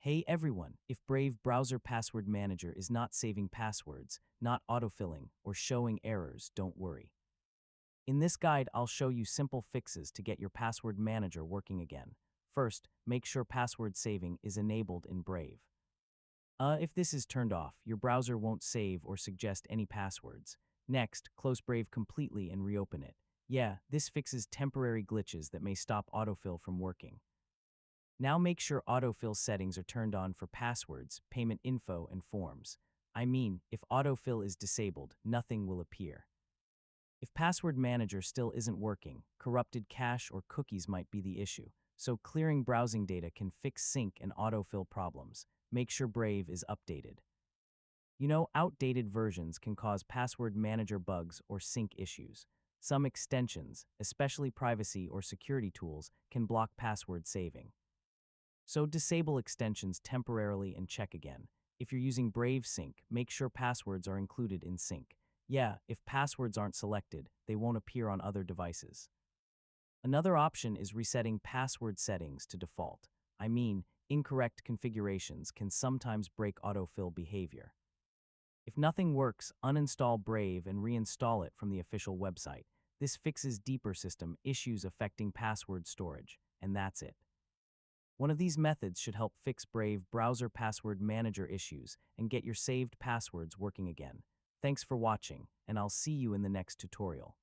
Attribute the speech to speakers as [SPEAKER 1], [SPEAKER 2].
[SPEAKER 1] Hey everyone, if Brave Browser Password Manager is not saving passwords, not autofilling, or showing errors, don't worry. In this guide, I'll show you simple fixes to get your password manager working again. First, make sure password saving is enabled in Brave. If this is turned off, your browser won't save or suggest any passwords. Next, close Brave completely and reopen it. Yeah, this fixes temporary glitches that may stop autofill from working. Now make sure autofill settings are turned on for passwords, payment info, and forms. I mean, if autofill is disabled, nothing will appear. If Password Manager still isn't working, corrupted cache or cookies might be the issue, so clearing browsing data can fix sync and autofill problems. Make sure Brave is updated. You know, outdated versions can cause Password Manager bugs or sync issues. Some extensions, especially privacy or security tools, can block password saving. So disable extensions temporarily and check again. If you're using Brave Sync, make sure passwords are included in Sync. Yeah, if passwords aren't selected, they won't appear on other devices. Another option is resetting password settings to default. I mean, incorrect configurations can sometimes break autofill behavior. If nothing works, uninstall Brave and reinstall it from the official website. This fixes deeper system issues affecting password storage, and that's it. One of these methods should help fix Brave Browser Password Manager issues and get your saved passwords working again. Thanks for watching, and I'll see you in the next tutorial.